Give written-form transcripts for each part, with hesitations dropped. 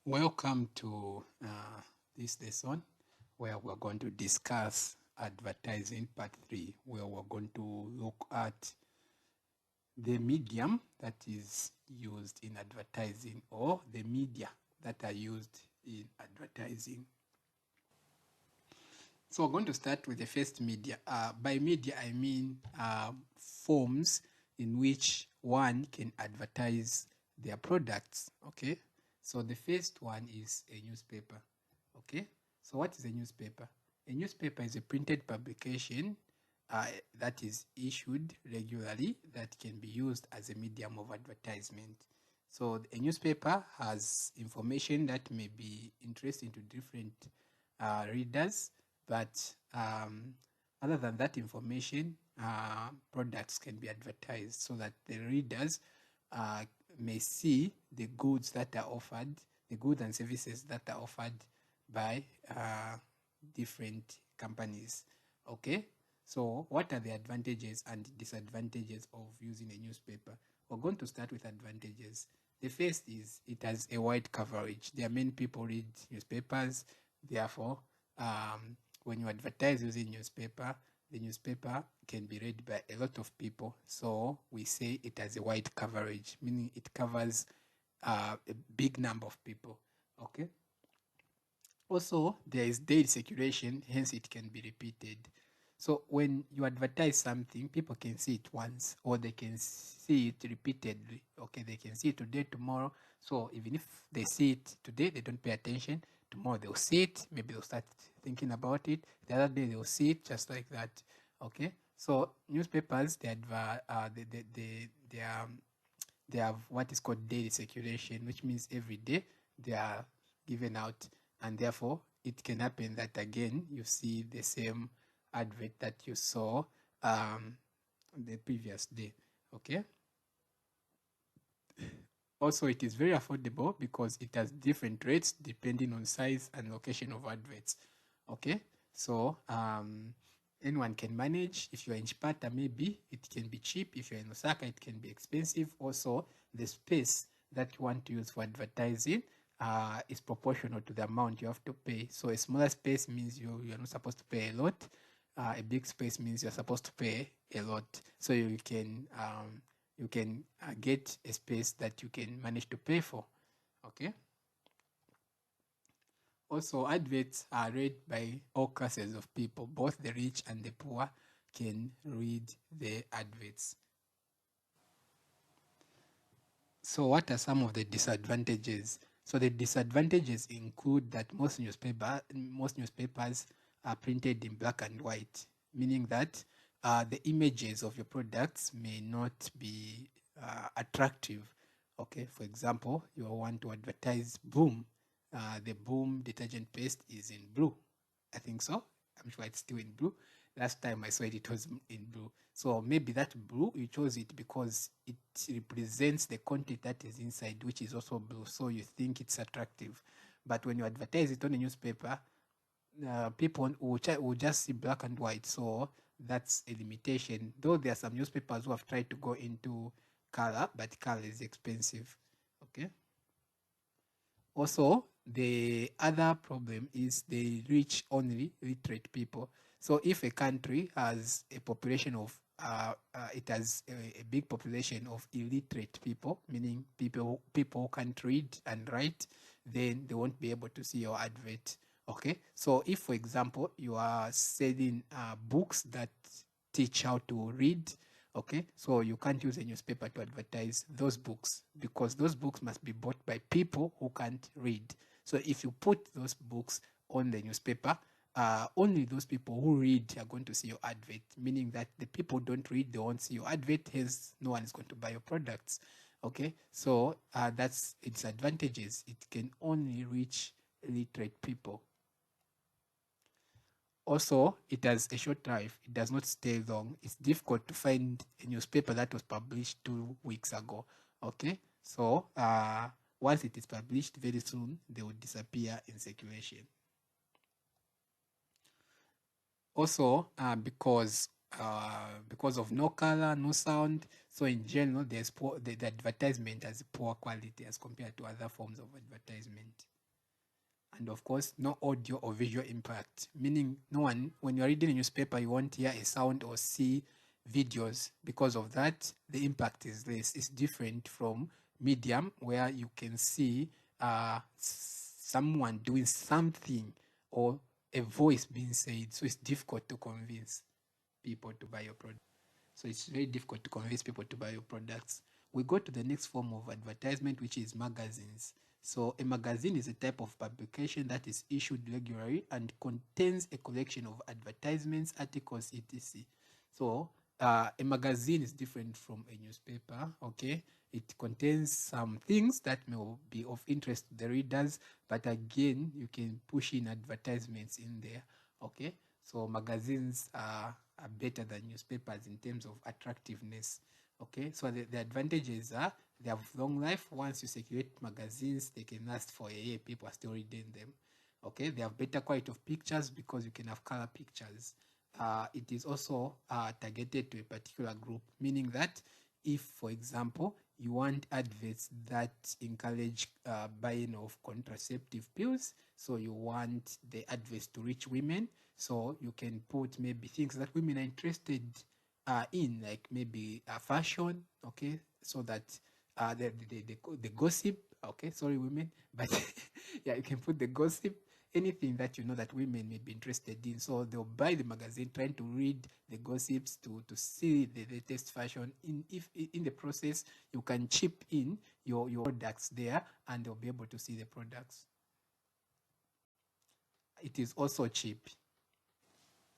Welcome to this lesson where we're going to discuss advertising part 3, where we're going to look at the medium that is used in advertising or the media that are used in advertising. So we're going to start with the first media. By media, I mean forms in which one can advertise their products, okay? So the first one is a newspaper, okay? So what is a newspaper? A newspaper is a printed publication that is issued regularly that can be used as a medium of advertisement. So a newspaper has information that may be interesting to different readers, but other than that information, products can be advertised so that the readers may see the goods that are offered, the goods and services that are offered by different companies. Okay, so what are the advantages and disadvantages of using a newspaper? We're going to start with advantages. The first is it has a wide coverage. There are many people read newspapers, therefore when you advertise using newspaper, the newspaper can be read by a lot of people. So we say it has a wide coverage, meaning it covers a big number of people. Okay. Also, there is daily circulation, hence it can be repeated. So when you advertise something, people can see it once or they can see it repeatedly. Okay, they can see it today, tomorrow. So even if they see it today, they don't pay attention. Tomorrow they'll see it, maybe they'll start thinking about it. The other day they'll see it just like that. Okay, so newspapers they have what is called daily circulation, which means every day they are given out, and therefore it can happen that again you see the same advert that you saw the previous day. Okay. Also, it is very affordable because it has different rates depending on size and location of adverts. Okay, so anyone can manage. If you're in Chipata, maybe it can be cheap. If you're in Osaka, it can be expensive. Also, the space that you want to use for advertising is proportional to the amount you have to pay. So a smaller space means you're not supposed to pay a lot. A big space means you're supposed to pay a lot. So you can get a space that you can manage to pay for. Okay. Also, adverts are read by all classes of people. Both the rich and the poor can read the adverts. So what are some of the disadvantages? So the disadvantages include that most newspapers are printed in black and white, meaning that the images of your products may not be attractive. Okay, for example, you want to advertise Boom. The Boom detergent paste is in blue. I think so. I'm sure it's still in blue. Last time I saw it, it was in blue. So maybe that blue, you chose it because it represents the content that is inside, which is also blue. So you think it's attractive. But when you advertise it on a newspaper, people will just see black and white. So that's a limitation. Though there are some newspapers who have tried to go into color, but color is expensive. Okay. Also, the other problem is they reach only literate people. So if a country has a population of it has a big population of illiterate people, meaning people who can't read and write, then they won't be able to see your advert. Okay, so if, for example, you are selling books that teach how to read, okay, so you can't use a newspaper to advertise those books because those books must be bought by people who can't read. So if you put those books on the newspaper, only those people who read are going to see your advert, meaning that the people who don't read, they won't see your advert, hence no one is going to buy your products. Okay, so that's its advantages. It can only reach literate people. Also, it has a short life. It does not stay long. It's difficult to find a newspaper that was published 2 weeks ago. Okay, so once it is published, very soon they will disappear in circulation. Also, because of no color, no sound, so in general, the advertisement has poor quality as compared to other forms of advertisement. And of course, no audio or visual impact, meaning no one, when you're reading a newspaper, you won't hear a sound or see videos. Because of that, the impact is less. It's different from medium, where you can see someone doing something or a voice being said. So it's difficult to convince people to buy your product. So it's very difficult to convince people to buy your products. We go to the next form of advertisement, which is magazines. So a magazine is a type of publication that is issued regularly and contains a collection of advertisements, articles, etc. So a magazine is different from a newspaper, okay? It contains some things that may be of interest to the readers, but again, you can push in advertisements in there, okay? So magazines are better than newspapers in terms of attractiveness. Okay, so the advantages are they have long life. Once you circulate magazines, they can last for a year. People are still reading them. Okay, they have better quality of pictures because you can have color pictures. It is also targeted to a particular group, meaning that if, for example, you want adverts that encourage buying of contraceptive pills, so you want the adverts to reach women, so you can put maybe things that women are interested in, like maybe fashion, okay, so that the gossip, okay, sorry women, but yeah, you can put the gossip, anything that you know that women may be interested in, so they'll buy the magazine trying to read the gossips to see the latest fashion. In the process, you can chip in your products there, and they'll be able to see the products. It is also cheap.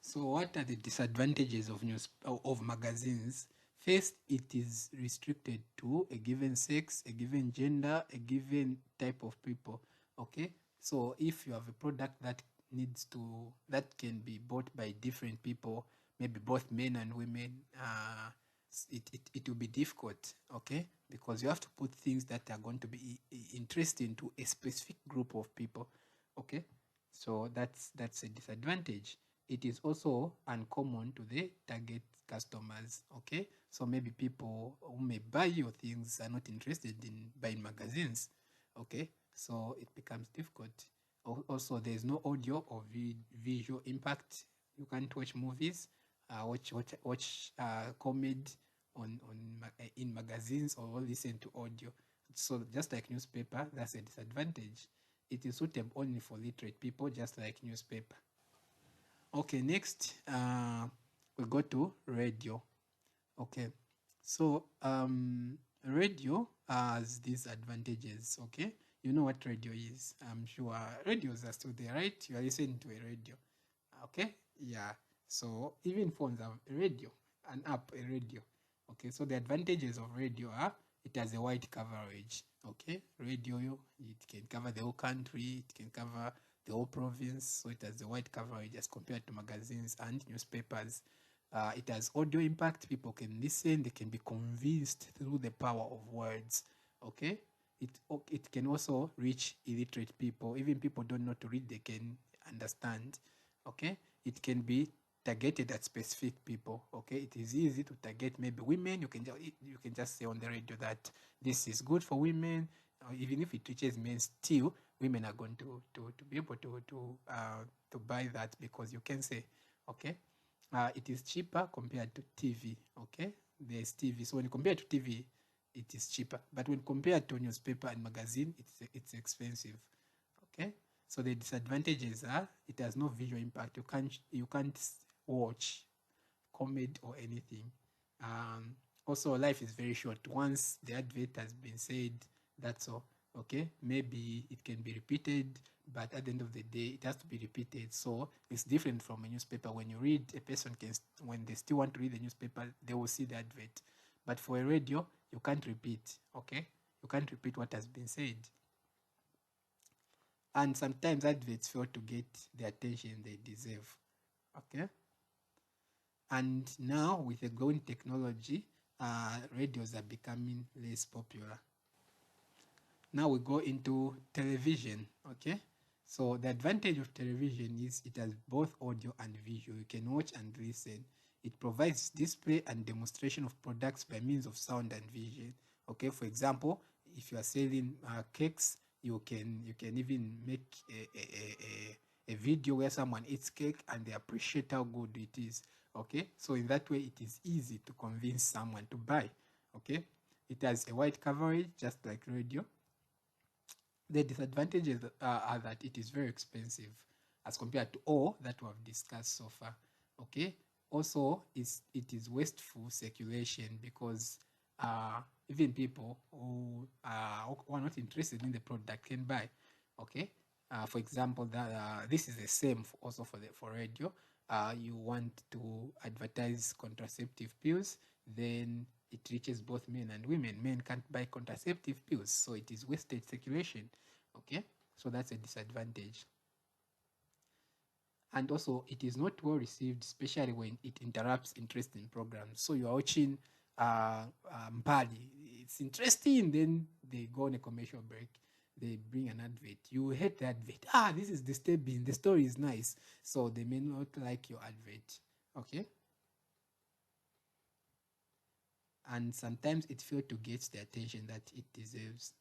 So what are the disadvantages of magazines? First, it is restricted to a given sex, a given gender, a given type of people. Okay, so if you have a product that can be bought by different people, maybe both men and women, it will be difficult. Okay, because you have to put things that are going to be interesting to a specific group of people. Okay, so that's a disadvantage. It is also uncommon to the target customers. Okay, so maybe people who may buy your things are not interested in buying magazines. Okay, so it becomes difficult. Also, there's no audio or visual impact. You can't watch movies, watch comedy in magazines, or listen to audio. So just like newspaper, that's a disadvantage. It is suitable only for literate people, just like newspaper. Okay, next we go to radio. Okay, so radio has these advantages. Okay, you know what radio is. I'm sure radios are still there, right? You are listening to a radio. Okay, yeah. So even phones have a radio, an app, a radio. Okay, so the advantages of radio are it has a wide coverage. Okay, radio, it can cover the whole country, it can cover the whole province, so it has a wide coverage as compared to magazines and newspapers. It has audio impact. People can listen, they can be convinced through the power of words. Okay, it can also reach illiterate people. Even people don't know to read, they can understand. Okay, it can be targeted at specific people. Okay, it is easy to target maybe women. You can just say on the radio that this is good for women. Even if it reaches men, still women are going to be able to buy that, because you can say, okay, it is cheaper compared to TV. Okay, there's TV, so when you compare to TV, it is cheaper, but when compared to newspaper and magazine, it's expensive. Okay, so the disadvantages are it has no visual impact. You can't watch comedy or anything. Also, life is very short. Once the advert has been said, that's all. Okay, maybe it can be repeated, but at the end of the day, it has to be repeated. So it's different from a newspaper. When you read, a person can, when they still want to read the newspaper, they will see the advert. But for a radio, you can't repeat. Okay, you can't repeat what has been said. And sometimes adverts fail to get the attention they deserve. Okay, and now with the growing technology, radios are becoming less popular. Now we go into television. Okay, so the advantage of television is it has both audio and visual. You can watch and listen. It provides display and demonstration of products by means of sound and vision. Okay, for example, if you are selling cakes, You can even make a video where someone eats cake and they appreciate how good it is. Okay, so in that way it is easy to convince someone to buy. Okay, it has a wide coverage just like radio. The disadvantages are that it is very expensive as compared to all that we have discussed so far. Okay. Also, it is wasteful circulation because even people who are not interested in the product can buy. Okay. For example, that this is the same also for radio. You want to advertise contraceptive pills, then it reaches both men and women. Men can't buy contraceptive pills, so it is wasted circulation. Okay, so that's a disadvantage. And also, it is not well received, especially when it interrupts interesting programs. So you're watching Mpali, it's interesting, then they go on a commercial break, they bring an advert. You hate the advert. This is disturbing. The story is nice, so they may not like your advert. Okay. And sometimes it fails to get the attention that it deserves.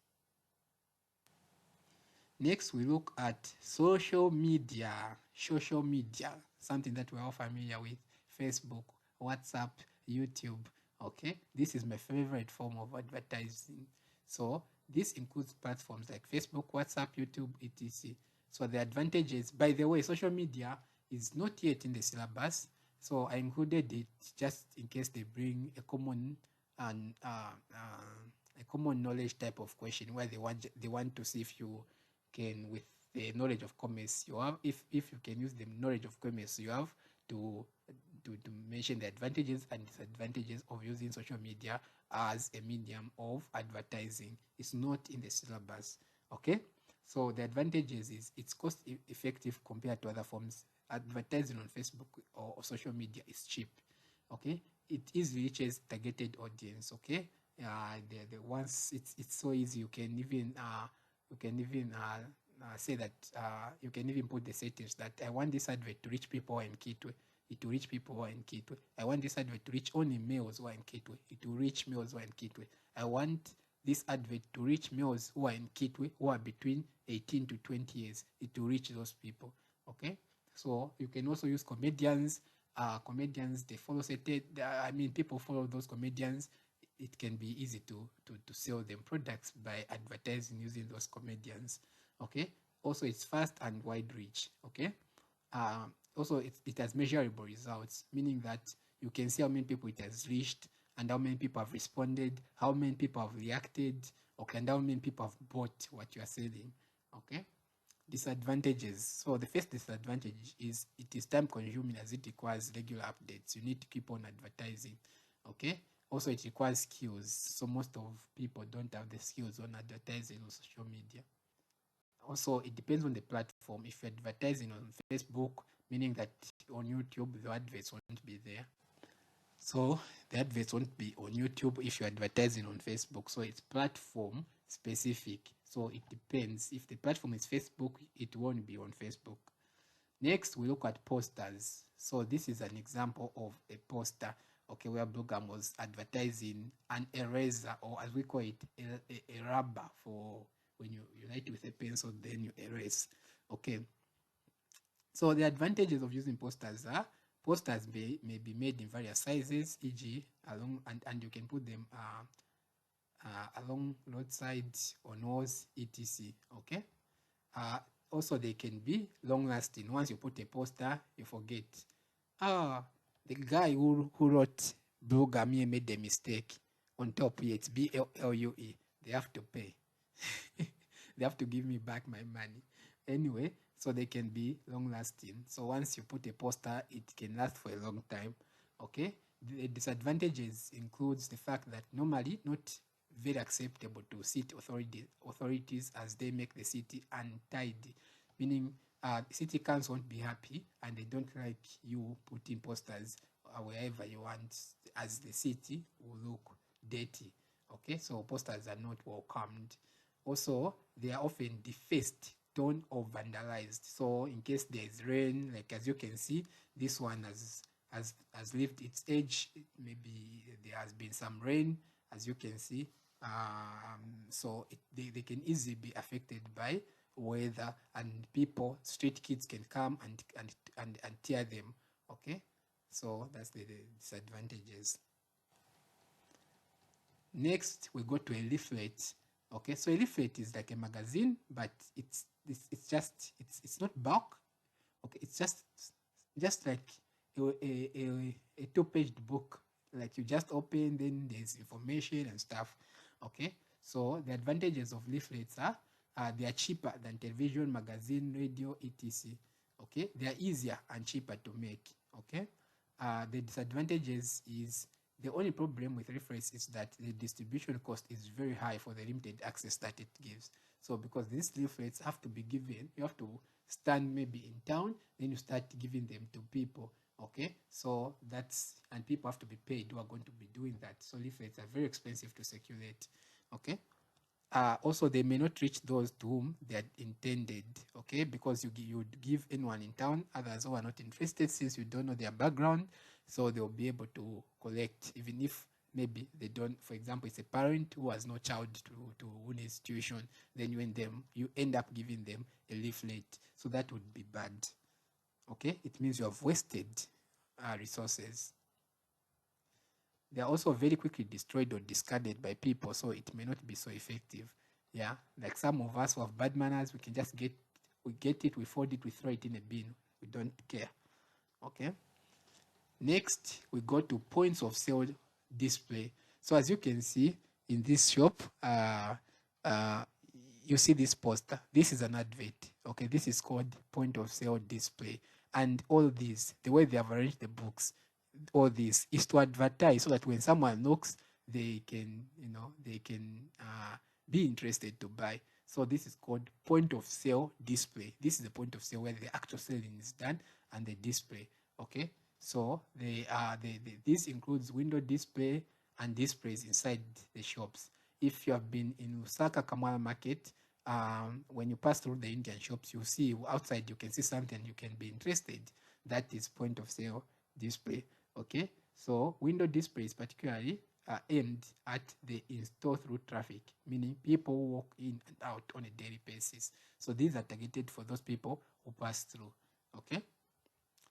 Next, we look at social media. Social media, something that we're all familiar with: Facebook, WhatsApp, YouTube. Okay, this is my favorite form of advertising. So this includes platforms like Facebook, WhatsApp, YouTube, etc. So the advantages, by the way, social media is not yet in the syllabus, so I included it just in case they bring a common and a common knowledge type of question where they want to see if you can, with the knowledge of commerce you have, if you can use the knowledge of commerce you have to mention the advantages and disadvantages of using social media as a medium of advertising. It's not in the syllabus. Okay, so the advantages is it's cost effective compared to other forms. Advertising on Facebook or social media is cheap. Okay, it easily reaches targeted audience. Okay, the once it's so easy, you can even say that you can even put the settings that I want this advert to reach people in Kitwe. It will reach people who are in Kitwe. I want this advert to reach only males who are in Kitwe. It will reach males who are in Kitwe. I want this advert to reach males who are in Kitwe who are between 18 to 20 years. It will reach those people. Okay, so you can also use comedians. Comedians, they follow people follow those comedians. It can be easy to sell them products by advertising using those comedians. Okay, also it's fast and wide reach. Okay, also it has measurable results, meaning that you can see how many people it has reached and how many people have responded, how many people have reacted, okay, and how many people have bought what you are selling. Okay, disadvantages. So the first disadvantage is it is time consuming as it requires regular updates. You need to keep on advertising. Okay, also it requires skills, so most of people don't have the skills on advertising on social media. Also, it depends on the platform. If you're advertising on Facebook, meaning that on YouTube the adverts won't be there. So the adverts won't be on YouTube if you're advertising on Facebook. So it's platform specific. So it depends. If the platform is Facebook, it won't be on Facebook. Next, we look at posters. So this is an example of a poster, okay, where Blogam was advertising an eraser, or as we call it, a rubber for when you write with a pencil, then you erase. Okay. So the advantages of using posters are posters may be made in various sizes, e.g. along, and you can put them along roadsides, on walls, etc. Okay. Also, they can be long lasting. Once you put a poster, you forget. The guy who wrote Blue made a mistake. On top, it's BLUE. They have to pay. They have to give me back my money. Anyway, so they can be long lasting. So once you put a poster, it can last for a long time. Okay. The disadvantages includes the fact that normally not very acceptable to city authorities as they make the city untidy, meaning city council won't be happy and they don't like you putting posters wherever you want, as the city will look dirty. Okay, so posters are not welcomed. Also, they are often defaced, torn, or vandalized. So in case there is rain, like as you can see, this one has lived its age. Maybe there has been some rain, as you can see. So they can easily be affected by weather, and people, street kids can come and tear them. Okay, so that's the disadvantages. Next, we go to a leaflet. Okay, so a leaflet is like a magazine, but it's just it's not bulk. Okay, it's just like a two-paged book, like you just open, then there's information and stuff. Okay, so the advantages of leaflets are they are cheaper than television, magazine, radio, etc. Okay, they are easier and cheaper to make. Okay, the disadvantages is the only problem with leaflets is that the distribution cost is very high for the limited access that it gives. So because these leaflets have to be given, you have to stand maybe in town, then you start giving them to people. Okay, so and people have to be paid who are going to be doing that. So leaflets are very expensive to circulate. Okay, also they may not reach those to whom they are intended. Okay, because you would give anyone in town, others who are not interested, since you don't know their background, so they'll be able to collect, even if maybe they don't. For example, it's a parent who has no child to who needs tuition, then you end up giving them a leaflet, so that would be bad. Okay, it means you have wasted resources. They are also very quickly destroyed or discarded by people, so it may not be so effective. Yeah, like some of us who have bad manners, we get it, we fold it, we throw it in a bin. We don't care. Okay. Next, we go to points of sale display. So as you can see in this shop, uh, you see this poster. This is an advert. Okay, this is called point of sale display. And all these, the way they have arranged the books, all this is to advertise so that when someone looks, they can, be interested to buy. So this is called point of sale display. This is the point of sale where the actual selling is done and the display. Okay, so this includes window display and displays inside the shops. If you have been in Lusaka Kamala Market, when you pass through the Indian shops, you see outside, you can see something you can be interested. That is point of sale display. Okay, so window displays particularly are aimed at the in-store through traffic, meaning people who walk in and out on a daily basis. So these are targeted for those people who pass through. Okay,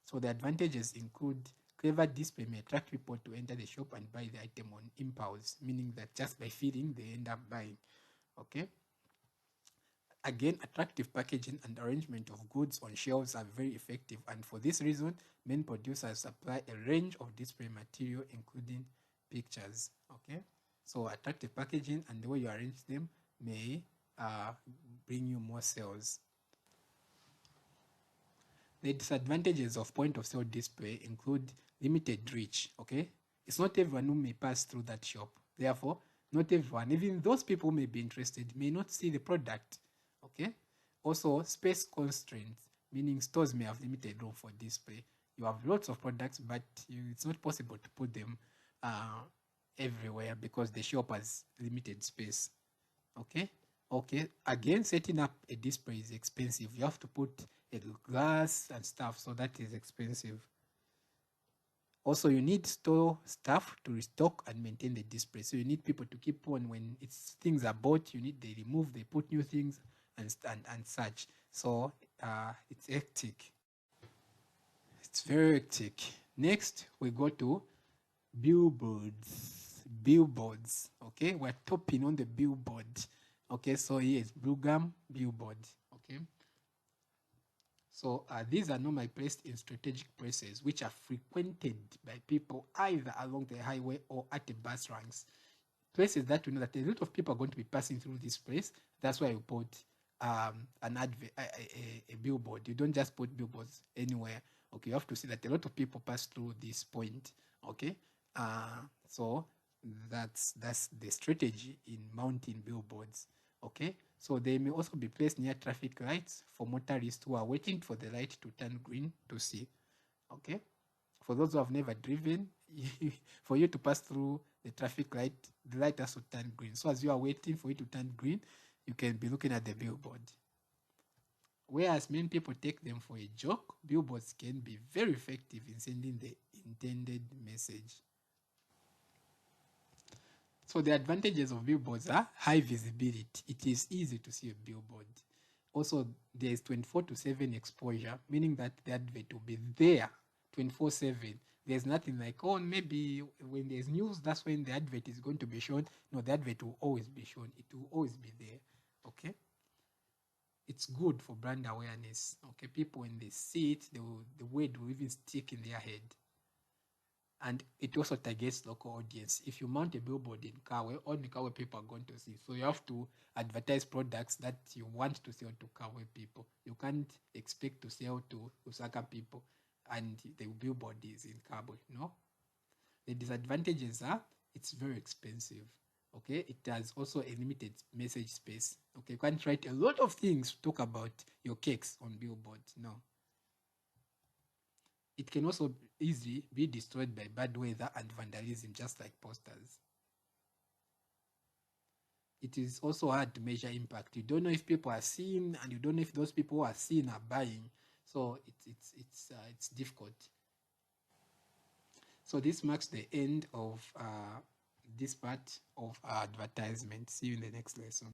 so the advantages include clever display may attract people to enter the shop and buy the item on impulse, meaning that just by feeling they end up buying. Okay, again, attractive packaging and arrangement of goods on shelves are very effective, and for this reason, many producers supply a range of display material, including pictures. Okay, so attractive packaging and the way you arrange them may bring you more sales. The disadvantages of point of sale display include limited reach. Okay, it's not everyone who may pass through that shop. Therefore, not everyone, even those people who may be interested, may not see the product. Okay, also space constraints, meaning stores may have limited room for display. You have lots of products, but it's not possible to put them everywhere because the shop has limited space. Okay, again, setting up a display is expensive. You have to put a glass and stuff, so that is expensive. Also, you need store staff to restock and maintain the display. So you need people to keep on when things are bought. They remove, they put new things and such. So it's hectic. It's very hectic. Next, we go to billboards. Okay, we're topping on the billboard. Okay, so here is blue gum billboard. Okay, so these are normally placed in strategic places which are frequented by people either along the highway or at the bus ranks. Places that we know that a lot of people are going to be passing through this place. That's why we put an advert, a billboard. You don't just put billboards anywhere. Okay, you have to see that a lot of people pass through this point. Okay, so that's the strategy in mounting billboards. Okay, so they may also be placed near traffic lights for motorists who are waiting for the light to turn green to see. Okay, for those who have never driven, for you to pass through the traffic light, the light has to turn green. So as you are waiting for it to turn green, you can be looking at the billboard. Whereas many people take them for a joke, billboards can be very effective in sending the intended message. So the advantages of billboards are high visibility. It is easy to see a billboard. Also, there is 24/7 exposure, meaning that the advert will be there 24/7. There's nothing like, oh, maybe when there's news, that's when the advert is going to be shown. No, the advert will always be shown. It will always be there. Okay. It's good for brand awareness. Okay. People, when they see it, the word will even stick in their head. And it also targets local audience. If you mount a billboard in Kawe, only Kawe people are going to see. So you have to advertise products that you want to sell to Kawe people. You can't expect to sell to Osaka people and the billboard is in Kabwe. No. The disadvantages are it's very expensive. Okay, it has also a limited message space. Okay, you can't write a lot of things to talk about your cakes on billboards. No. It can also easily be destroyed by bad weather and vandalism, just like posters. It is also hard to measure impact. You don't know if people are seeing, and you don't know if those people who are seeing are buying. So it's difficult. So this marks the end of this part of our advertisement. See you in the next lesson.